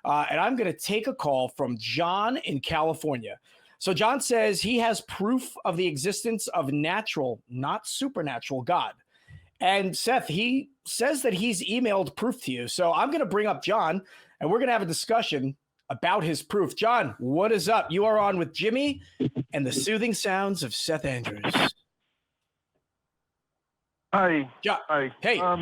and I'm going to take a call from John in California. So John says he has proof of the existence of natural, not supernatural God. And Seth, he says that he's emailed proof to you. So I'm going to bring up John, and we're going to have a discussion about his proof. John, what is up? You are on with Jimmy and the soothing sounds of Seth Andrews. Hi. John. Hi. Hey. I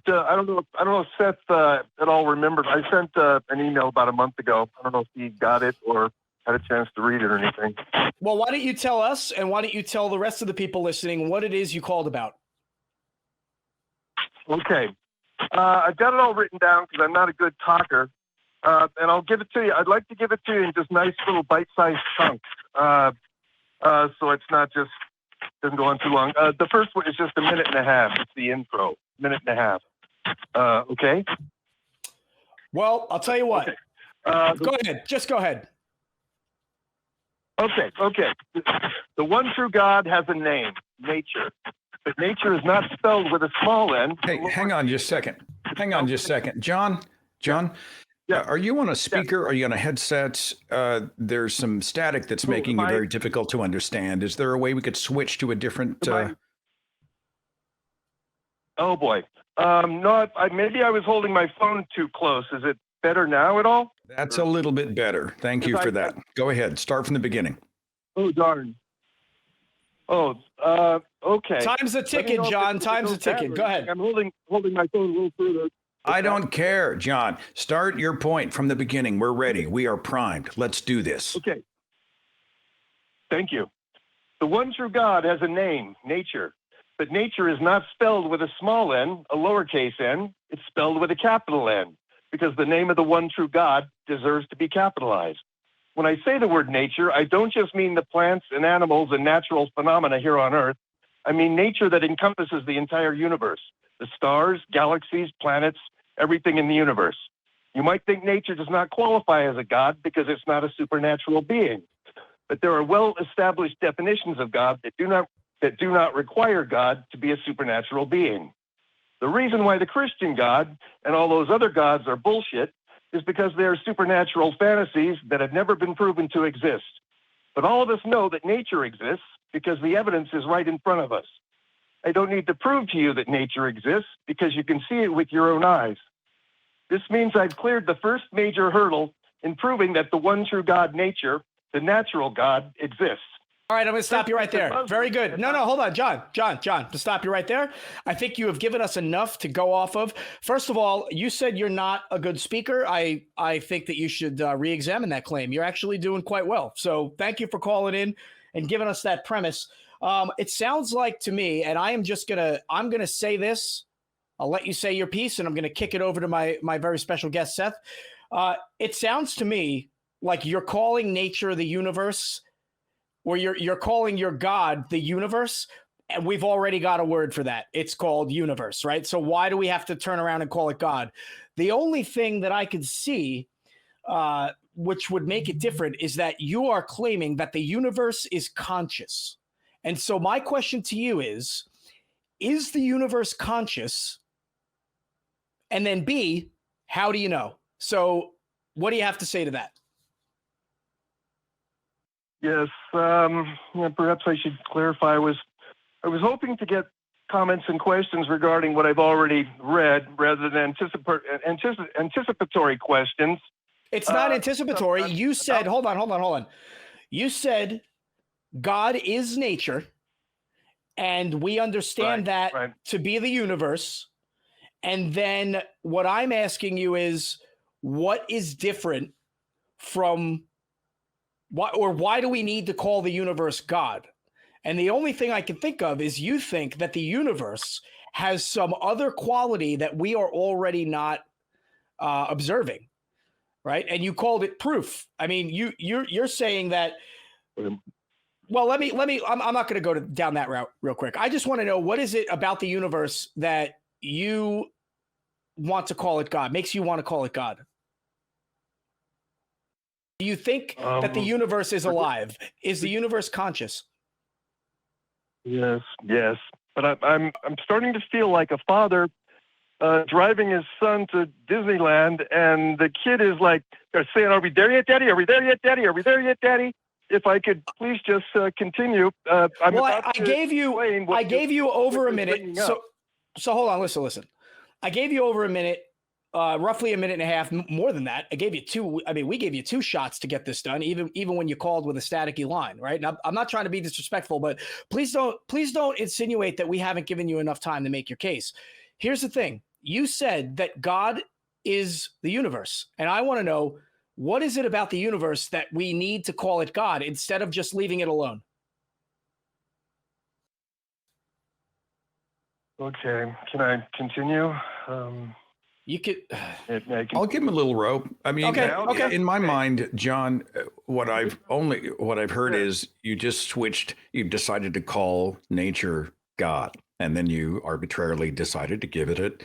don't know if Seth at all remembers. I sent an email about a month ago. I don't know if he got it or had a chance to read it or anything. Well, why don't you tell us, and why don't you tell the rest of the people listening what it is you called about? Okay. I've got it all written down because I'm not a good talker, and I'll give it to you. I'd like to give it to you in just nice little bite-sized chunks, so it's not just doesn't go on too long. The first one is just a minute and a half. It's the intro, minute and a half. Okay. Well, I'll tell you what. Okay. Go ahead. Just go ahead. Okay. The one true God has a name, nature. But nature is not spelled with a small n. Hey, hang on just a second. John, Yeah. are you on a speaker? Are you on a headset? There's some static that's making it very difficult to understand. Is there a way we could switch to a different... Oh, boy. No, maybe I was holding my phone too close. Is it better now at all? That's a little bit better. Thank you for that. Go ahead. Start from the beginning. Oh, darn. Oh, okay. Time's a ticking, John. Time's a ticking. Go ahead. I'm holding my phone a little further. I don't care, John. Start your point from the beginning. We're ready. We are primed. Let's do this. Okay. Thank you. The one true God has a name, nature. But nature is not spelled with a small n, a lowercase n. It's spelled with a capital N, because the name of the one true God deserves to be capitalized. When I say the word nature, I don't just mean the plants and animals and natural phenomena here on Earth. I mean nature that encompasses the entire universe, the stars, galaxies, planets, everything in the universe. You might think nature does not qualify as a God because it's not a supernatural being. But there are well-established definitions of God that do not require God to be a supernatural being. The reason why the Christian God and all those other gods are bullshit is because they are supernatural fantasies that have never been proven to exist. But all of us know that nature exists because the evidence is right in front of us. I don't need to prove to you that nature exists because you can see it with your own eyes. This means I've cleared the first major hurdle in proving that the one true God, nature, the natural God, exists. All right, I'm going to stop you right there. Very good. No, hold on, John, to stop you right there. I think you have given us enough to go off of. First of all, you said you're not a good speaker. I think that you should re-examine that claim. You're actually doing quite well. So thank you for calling in and giving us that premise. It sounds like to me, and I'm going to say this. I'll let you say your piece, and I'm going to kick it over to my very special guest, Seth. It sounds to me like you're calling nature the universe, or you're calling your God the universe, and we've already got a word for that. It's called universe, right? So why do we have to turn around and call it God? The only thing that I could see, which would make it different, is that you are claiming that the universe is conscious. And so my question to you is the universe conscious? And then B, how do you know? So what do you have to say to that? Yes, perhaps I should clarify. I was hoping to get comments and questions regarding what I've already read, rather than anticipatory questions. It's not anticipatory. You said, hold on. You said God is nature, and we understand that to be the universe. And then what I'm asking you is, what is different from why do we need to call the universe God? And the only thing I can think of is you think that the universe has some other quality that we are already not observing, right? And you called it proof. I mean, you're saying that. Well, let me. I'm not going to go down that route real quick. I just want to know, what is it about the universe that you want to call it God, makes you want to call it God? Do you think that the universe is alive? Is the universe conscious? Yes. But I'm starting to feel like a father driving his son to Disneyland, and the kid is like saying, "Are we there yet, Daddy? Are we there yet, Daddy? Are we there yet, Daddy?" If I could please just continue. I gave you over a minute. So hold on, listen. I gave you over a minute, roughly a minute and a half, more than that. I gave you two. I mean, we gave you 2 shots to get this done, even when you called with a staticky line, right? Now, I'm not trying to be disrespectful, but please don't insinuate that we haven't given you enough time to make your case. Here's the thing. You said that God is the universe, and I want to know, what is it about the universe that we need to call it God instead of just leaving it alone? Okay. Can I continue? You could. I'll give him a little rope. I mean, okay. In my mind, John, what I've heard is you just switched. You decided to call nature God, and then you arbitrarily decided to give it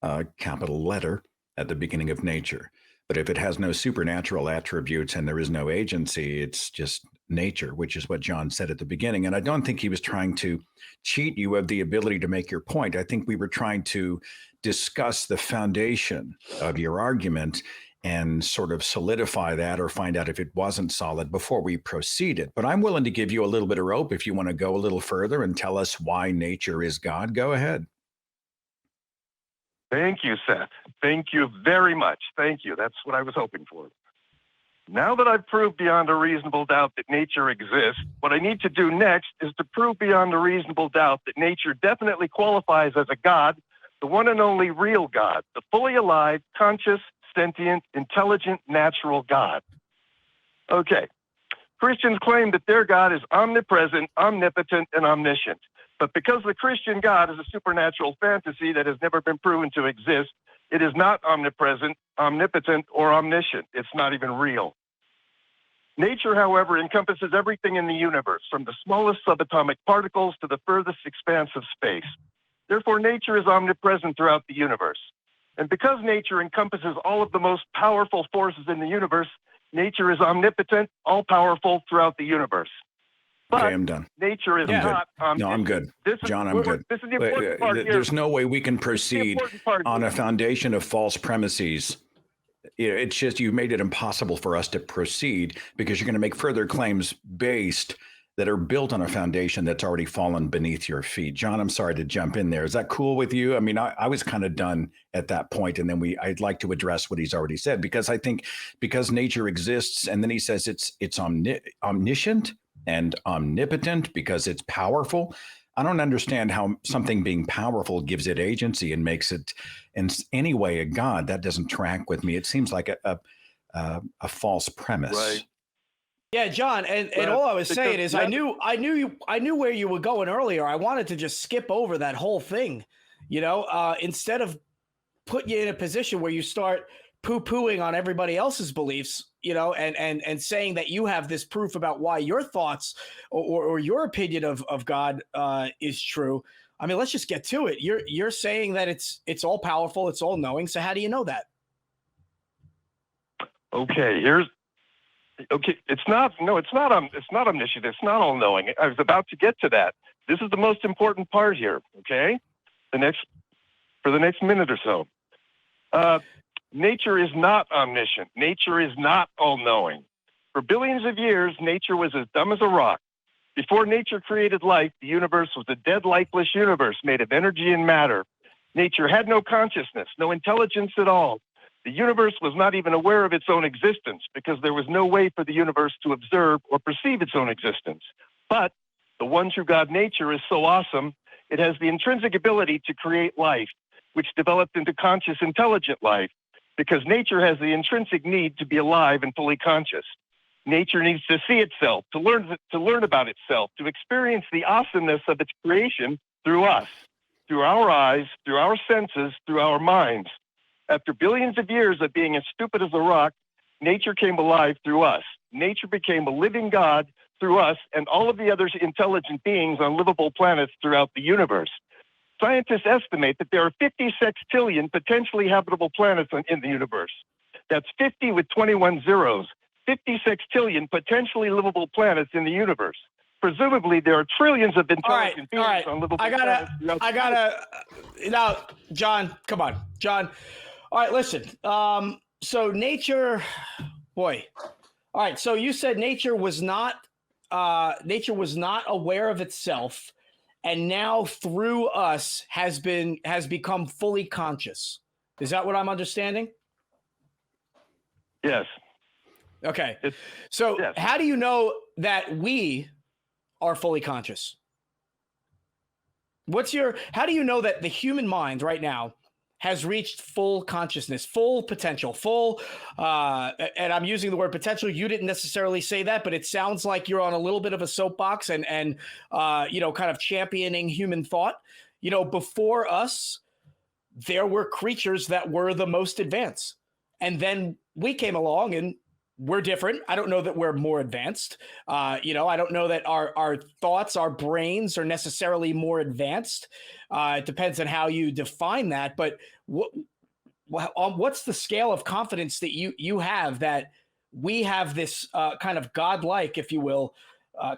a capital letter at the beginning of nature. But if it has no supernatural attributes and there is no agency, it's just nature, which is what John said at the beginning. And I don't think he was trying to cheat you of the ability to make your point. I think we were trying to discuss the foundation of your argument and sort of solidify that or find out if it wasn't solid before we proceeded. But I'm willing to give you a little bit of rope if you want to go a little further and tell us why nature is God. Go ahead. Thank you, Seth. Thank you very much. Thank you. That's what I was hoping for. Now that I've proved beyond a reasonable doubt that nature exists, what I need to do next is to prove beyond a reasonable doubt that nature definitely qualifies as a God, the one and only real God, the fully alive, conscious, sentient, intelligent, natural God. Okay. Christians claim that their God is omnipresent, omnipotent, and omniscient. But because the Christian God is a supernatural fantasy that has never been proven to exist, it is not omnipresent, omnipotent, or omniscient. It's not even real. Nature, however, encompasses everything in the universe, from the smallest subatomic particles to the furthest expanse of space. Therefore, nature is omnipresent throughout the universe. And because nature encompasses all of the most powerful forces in the universe, nature is omnipotent, all-powerful throughout the universe. But okay, I'm done. Nature is not omniscient. No, I'm good. John, I'm good. This is the important part here. There's no way we can proceed on a foundation of false premises. It's just you made it impossible for us to proceed because you're going to make further claims that are built on a foundation that's already fallen beneath your feet. John, I'm sorry to jump in there. Is that cool with you? I mean, I was kind of done at that point, and then I'd like to address what he's already said, because I think because nature exists, and then he says it's omniscient and omnipotent because it's powerful. I don't understand how something being powerful gives it agency and makes it in any way a God. That doesn't track with me. It seems like a false premise. Right. Yeah, John, and all I was saying is I knew where you were going earlier. I wanted to just skip over that whole thing, instead of put you in a position where you start poo-pooing on everybody else's beliefs, and saying that you have this proof about why your thoughts or your opinion of God is true. I mean, let's just get to it. You're saying that it's all powerful, it's all knowing. So how do you know that? Okay, it's not omniscient. It's not all knowing. I was about to get to that. This is the most important part here. Okay, for the next minute or so. Nature is not omniscient. Nature is not all-knowing. For billions of years, nature was as dumb as a rock. Before nature created life, the universe was a dead, lifeless universe made of energy and matter. Nature had no consciousness, no intelligence at all. The universe was not even aware of its own existence because there was no way for the universe to observe or perceive its own existence. But the one true God, nature, is so awesome, it has the intrinsic ability to create life, which developed into conscious, intelligent life. Because nature has the intrinsic need to be alive and fully conscious. Nature needs to see itself, to learn about itself, to experience the awesomeness of its creation through us, through our eyes, through our senses, through our minds. After billions of years of being as stupid as a rock, nature came alive through us. Nature became a living God through us and all of the other intelligent beings on livable planets throughout the universe. Scientists estimate that there are 50 sextillion potentially habitable planets in the universe. That's 50 with 21 zeros. 50 sextillion potentially livable planets in the universe. presumably there are trillions of intelligent beings all right. on little I gotta. Now, John, come on, John. All right, listen. So nature, boy. All right. So you said nature was not aware of itself, and now through us has become fully conscious. Is that what I'm understanding? Yes. Okay. So yes. How do you know that we are fully conscious? How do you know that the human mind right now has reached full consciousness, full potential, and I'm using the word potential. You didn't necessarily say that, but it sounds like you're on a little bit of a soapbox and kind of championing human thought. Before us, there were creatures that were the most advanced. And then we came along and we're different. I don't know that we're more advanced. I don't know that our thoughts, our brains are necessarily more advanced. It depends on how you define that. But what's the scale of confidence that you have that we have this kind of godlike, if you will,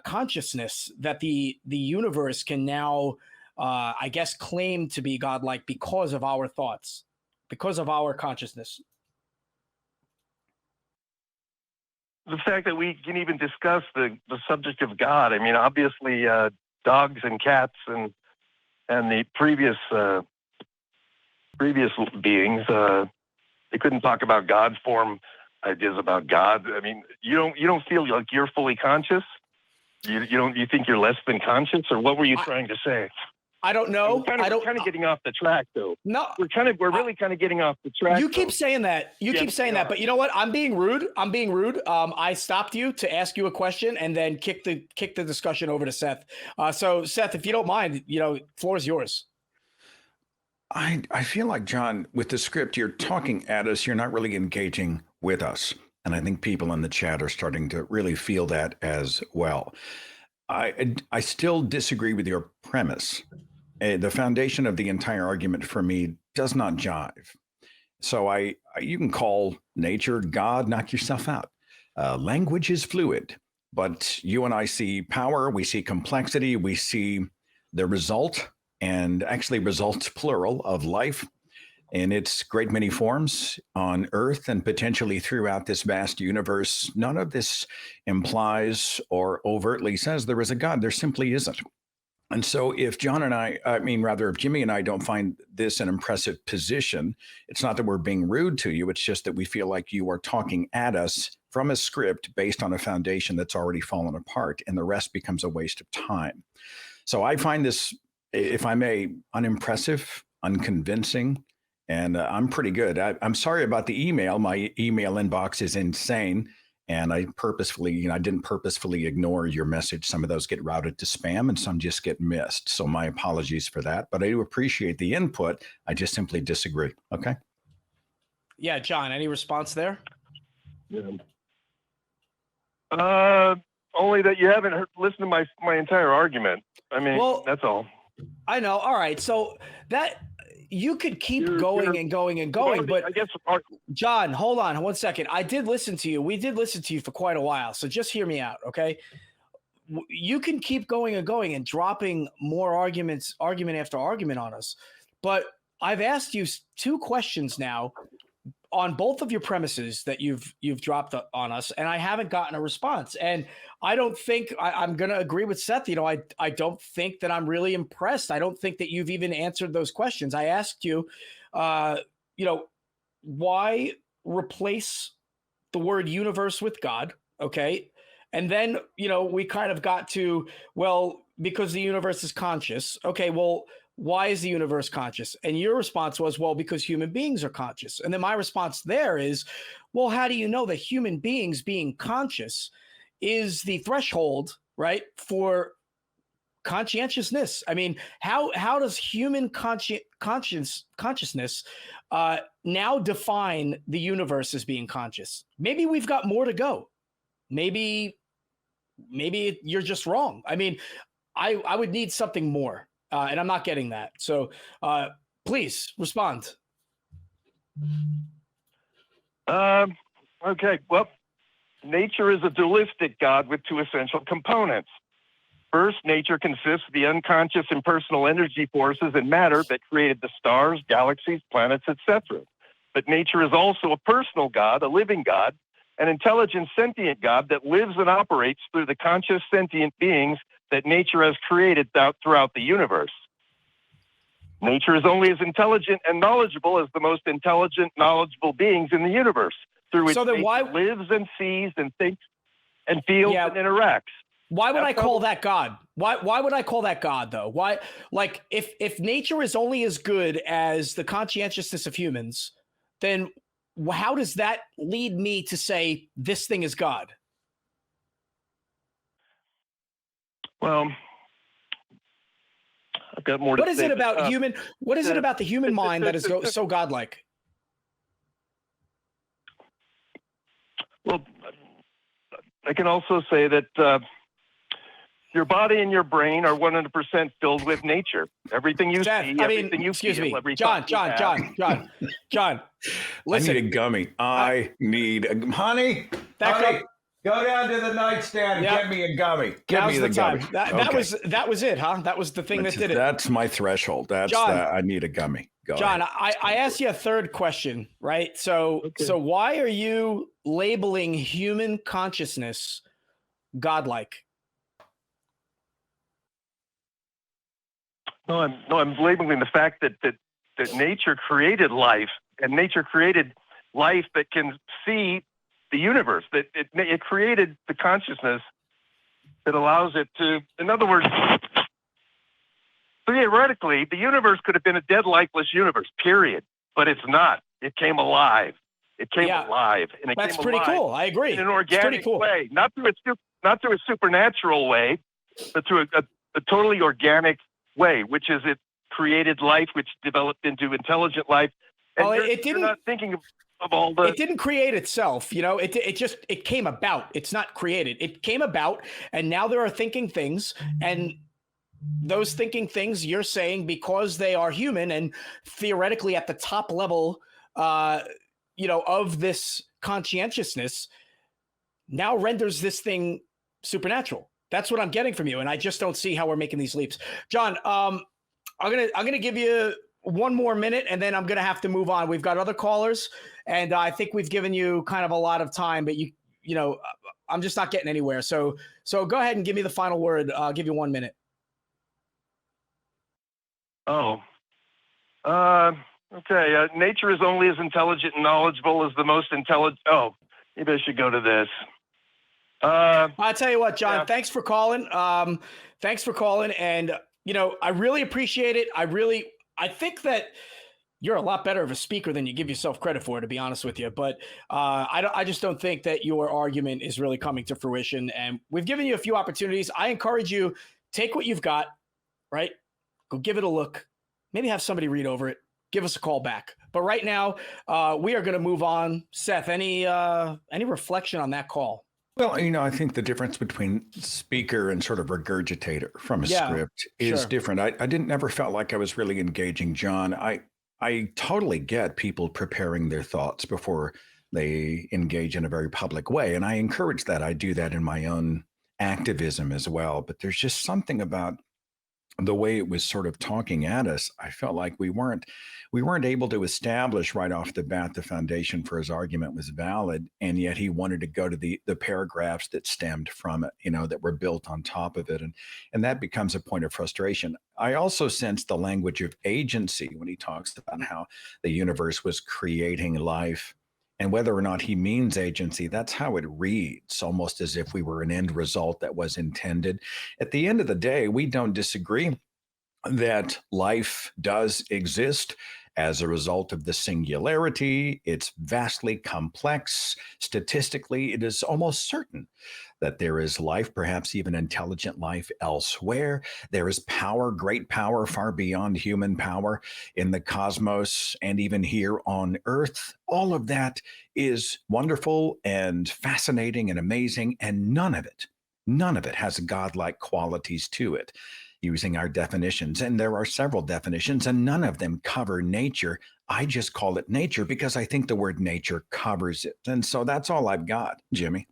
consciousness that the universe can now, I guess, claim to be godlike because of our thoughts, because of our consciousness? The fact that we can even discuss the subject of God. I mean, obviously, dogs and cats and the previous beings, they couldn't talk about God, form ideas about God. I mean, you don't feel like you're fully conscious. You think you're less than conscious, or what were you trying to say? I don't know. We're kind of getting off the track, though. No, we're really kind of getting off the track. You keep saying that. Keep saying that. But you know what? I'm being rude. I stopped you to ask you a question and then kick the discussion over to Seth. So Seth, if you don't mind, floor is yours. I feel like, John, with the script, you're talking at us. You're not really engaging with us. And I think people in the chat are starting to really feel that as well. I still disagree with your premise. The foundation of the entire argument for me does not jive. So you can call nature God, knock yourself out. Language is fluid, but you and I see power, we see complexity, we see the result, and actually results plural, of life in its great many forms on Earth and potentially throughout this vast universe. None of this implies or overtly says there is a God. There simply isn't. And so if if Jimmy and I don't find this an impressive position, it's not that we're being rude to you. It's just that we feel like you are talking at us from a script based on a foundation that's already fallen apart, and the rest becomes a waste of time. So I find this, if I may, unimpressive, unconvincing, and I'm pretty good. I'm sorry about the email. My email inbox is insane. And I didn't purposefully ignore your message. Some of those get routed to spam and some just get missed. So my apologies for that. But I do appreciate the input. I just simply disagree. Okay. Yeah, John, any response there? Yeah. Only that you haven't listened to my entire argument. I mean, that's all. I know. All right. So that you could keep going and going and going, but I guess, John, hold on 1 second. I did listen to you. We did listen to you for quite a while. So just hear me out. Okay. You can keep going and going and dropping more argument after argument on us. But I've asked you 2 questions now on both of your premises that you've dropped on us, and I haven't gotten a response. And I don't think I'm going to agree with Seth. I don't think that I'm really impressed. I don't think that you've even answered those questions. I asked you, why replace the word universe with God? Okay. And then, we kind of got to, well, because the universe is conscious. Okay. Well, why is the universe conscious? And your response was, well, because human beings are conscious. And then my response there is, well, how do you know that human beings being conscious is the threshold, right, for conscientiousness? I mean, how does human consciousness now define the universe as being conscious? Maybe we've got more to go. Maybe you're just wrong. I mean, I would need something more. And I'm not getting that. So please respond. Okay. Well, nature is a dualistic God with 2 essential components. First, nature consists of the unconscious impersonal energy forces and matter that created the stars, galaxies, planets, etc. But nature is also a personal God, a living God, an intelligent, sentient God that lives and operates through the conscious, sentient beings that nature has created throughout the universe. Nature is only as intelligent and knowledgeable as the most intelligent, knowledgeable beings in the universe, through which nature lives and sees and thinks and feels and interacts. Why would I call that God? Why would I call that God, though? Why, like, if nature is only as good as the conscientiousness of humans, then how does that lead me to say this thing is God? Well, I've got more to say. What is it about human? What is it about the human mind that is so godlike? Well, I can also say that your body and your brain are 100% filled with nature. Everything you see, everything you feel, every thought you have. John, listen. I need a gummy. I need a honey. Go down to the nightstand and get me a gummy. Give me the gummy. That was it, huh? That was the thing that did it. That's my threshold. I need a gummy. Go John, ahead. I asked you a third question, right? So why are you labeling human consciousness godlike? No, I'm labeling the fact that nature created life, and nature created life that can see the universe. That it created the consciousness that allows it to. In other words, theoretically, the universe could have been a dead, lifeless universe. Period. But it's not. It came alive. It came alive, and that's pretty cool. I agree. In an organic way, not through a supernatural way, but through a totally organic way, which is it created life, which developed into intelligent life. And you're not thinking of all the. It didn't create itself, it came about. It's not created. It came about, and now there are thinking things, and those thinking things, you're saying, because they are human and theoretically at the top level, of this conscientiousness, now renders this thing supernatural. That's what I'm getting from you, and I just don't see how we're making these leaps. John, I'm gonna give you one more minute, and then I'm gonna have to move on. We've got other callers, and I think we've given you kind of a lot of time, but I'm just not getting anywhere. So go ahead and give me the final word. I'll give you 1 minute. Okay. Nature is only as intelligent and knowledgeable as the most intelligent. Oh, maybe I should go to this. I'll tell you what, John, thanks for calling. And, I really appreciate it. I think that you're a lot better of a speaker than you give yourself credit for, to be honest with you. But I just don't think that your argument is really coming to fruition. And we've given you a few opportunities. I encourage you, take what you've got, right? Go give it a look. Maybe have somebody read over it. Give us a call back. But right now, we are going to move on. Seth, any reflection on that call? Well, I think the difference between speaker and sort of regurgitator from a script is different. I never felt like I was really engaging John. I totally get people preparing their thoughts before they engage in a very public way. And I encourage that. I do that in my own activism as well. But there's just something about the way it was sort of talking at us. I felt like we weren't able to establish right off the bat the foundation for his argument was valid, and yet he wanted to go to the paragraphs that stemmed from it, that were built on top of it, and that becomes a point of frustration. I also sense the language of agency when he talks about how the universe was creating life. And whether or not he means agency, that's how it reads, almost as if we were an end result that was intended. At the end of the day, we don't disagree that life does exist as a result of the singularity. It's vastly complex. Statistically, it is almost certain that there is life, perhaps even intelligent life elsewhere. There is power, great power, far beyond human power in the cosmos and even here on Earth. All of that is wonderful and fascinating and amazing, and none of it has godlike qualities to it. Using our definitions, and there are several definitions, and none of them cover nature. I just call it nature because I think the word nature covers it. And so that's all I've got, Jimmy.